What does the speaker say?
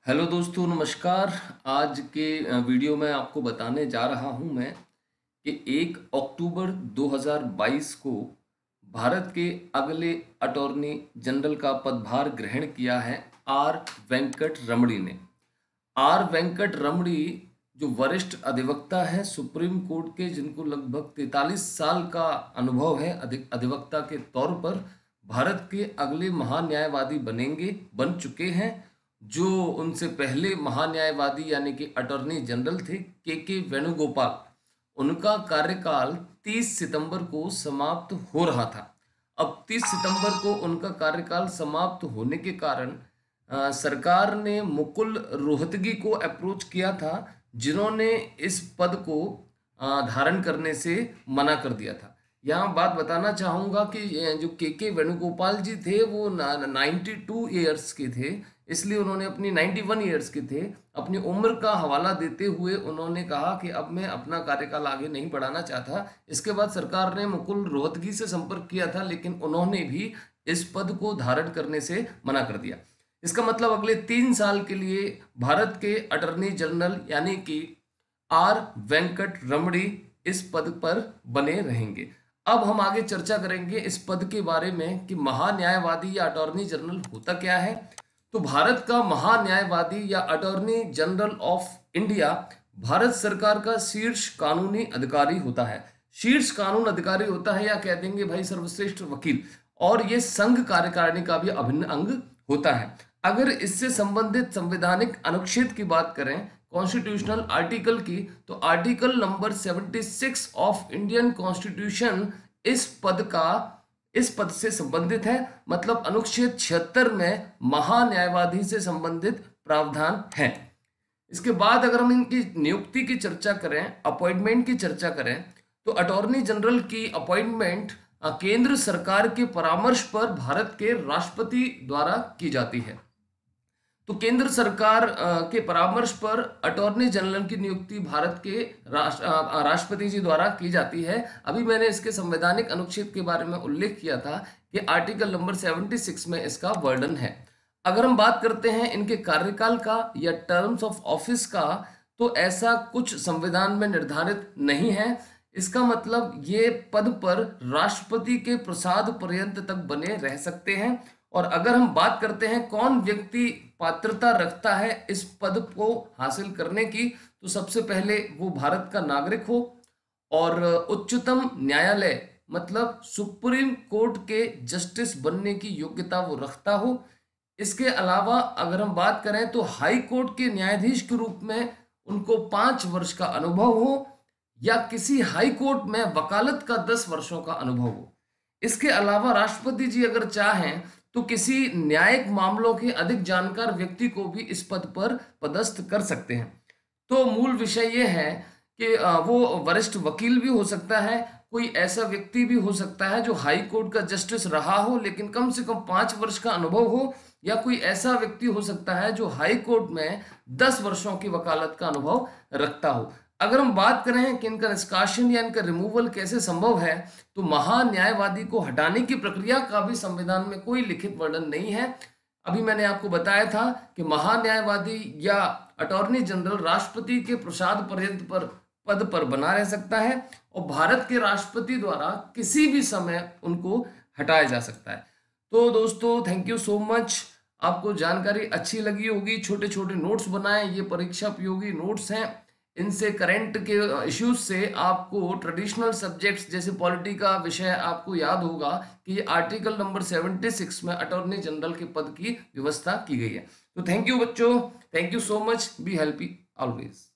Hello दोस्तों, नमस्कार। आज के वीडियो में आपको बताने जा रहा हूं मैं कि 1 अक्टूबर 2022 को भारत के अगले अटॉर्नी जनरल का पदभार ग्रहण किया है आर वेंकट रमणी ने। आर वेंकट रमणी जो वरिष्ठ अधिवक्ता हैं सुप्रीम कोर्ट के, जिनको लगभग 43 साल का अनुभव है अधिवक्ता के तौर पर, भारत के अगले महान्यायवादी बन चुके हैं। जो उनसे पहले महान्यायवादी यानी कि अटॉर्नी जनरल थे के वेणुगोपाल, उनका कार्यकाल 30 सितंबर को समाप्त हो रहा था। अब 30 सितंबर को उनका कार्यकाल समाप्त होने के कारण सरकार ने मुकुल रोहतगी को अप्रोच किया था, जिन्होंने इस पद को धारण करने से मना कर दिया था। यहाँ बात बताना चाहूँगा कि ये जो के वेणुगोपाल जी थे वो 92 ईयर्स के थे, इसलिए उन्होंने अपनी 91 ईयर्स के थे, अपनी उम्र का हवाला देते हुए उन्होंने कहा कि अब मैं अपना कार्यकाल आगे नहीं बढ़ाना चाहता। इसके बाद सरकार ने मुकुल रोहतगी से संपर्क किया था, लेकिन उन्होंने भी इस पद को धारण करने से मना कर दिया। इसका मतलब अगले 3 साल के लिए भारत के अटॉर्नी जनरल यानी कि आर वेंकट रमणी इस पद पर बने रहेंगे। अब हम आगे चर्चा करेंगे इस पद के बारे में कि महान्यायवादी या अटॉर्नी जनरल होता क्या है। तो भारत का महान्यायवादी या attorney general of India Bharat सरकार का शीर्ष कानूनी अधिकारी होता है। शीर्ष कानून अधिकारी होता है, या कह देंगे भाई सर्वश्रेष्ठ वकील, और ये संघ कार्यकारिणी का भी अभिन्न अंग होता है। अगर इससे संबंधित संवैधानिक अनुच्छेद की बात करें, कॉन्स्टिट्यूशनल आर्टिकल की, तो article number 76 of Indian constitution इस पद से संबंधित है। मतलब अनुच्छेद 76 में महान्यायवादी से संबंधित प्रावधान है। इसके बाद अगर हम इनकी नियुक्ति की चर्चा करें, अपॉइंटमेंट की चर्चा करें, तो अटॉर्नी जनरल की अपॉइंटमेंट केंद्र सरकार के परामर्श पर भारत के राष्ट्रपति द्वारा की जाती है। तो केंद्र सरकार के परामर्श पर अटॉर्नी जनरल की नियुक्ति भारत के राष्ट्रपति जी द्वारा की जाती है। अभी मैंने इसके संवैधानिक अनुच्छेद के बारे में उल्लेख किया था कि आर्टिकल नंबर 76 में इसका वर्णन है। अगर हम बात करते हैं इनके कार्यकाल का या टर्म्स ऑफ ऑफिस का, तो ऐसा कुछ संविधान में निर्धारित नहीं है। इसका मतलब ये पद पर राष्ट्रपति के प्रसाद पर्यंत तक बने रह सकते हैं। और अगर हम बात करते हैं कौन व्यक्ति पात्रता रखता है इस पद को हासिल करने की, तो सबसे पहले वो भारत का नागरिक हो और उच्चतम न्यायालय मतलब सुप्रीम कोर्ट के जस्टिस बनने की योग्यता वो रखता हो। इसके अलावा अगर हम बात करें तो हाई कोर्ट के न्यायाधीश के रूप में उनको 5 वर्ष का अनुभव हो, या किसी हाई कोर्ट में वकालत का 10 वर्षों का अनुभव हो। इसके अलावा राष्ट्रपति जी अगर चाहें तो किसी न्यायिक मामलों के अधिक जानकार व्यक्ति को भी इस पद पर पदस्थ कर सकते हैं। तो मूल विषय यह है कि वो वरिष्ठ वकील भी हो सकता है, कोई ऐसा व्यक्ति भी हो सकता है जो हाई कोर्ट का जस्टिस रहा हो लेकिन कम से कम 5 वर्ष का अनुभव हो, या कोई ऐसा व्यक्ति हो सकता है जो हाई कोर्ट में 10 वर्षों की वकालत का अनुभव रखता हो। अगर हम बात करें कि इनका निष्कासन या इनका रिमूवल कैसे संभव है, तो महान्यायवादी को हटाने की प्रक्रिया का भी संविधान में कोई लिखित वर्णन नहीं है। अभी मैंने आपको बताया था कि महान्यायवादी या अटॉर्नी जनरल राष्ट्रपति के प्रसाद पर्यंत पर पद पर बना रह सकता है और भारत के राष्ट्रपति द्वारा किसी भी समय उनको हटाया जा सकता है। तो दोस्तों, थैंक यू सो मच। आपको जानकारी अच्छी लगी होगी। छोटे छोटे नोट्स बनाएं, ये परीक्षा उपयोगी नोट्स हैं। इनसे करंट के इश्यूज से आपको ट्रेडिशनल सब्जेक्ट्स जैसे पॉलिटी का विषय आपको याद होगा कि ये आर्टिकल नंबर 76 में अटॉर्नी जनरल के पद की व्यवस्था की गई है। तो थैंक यू बच्चों, thank you so much, be helpy always.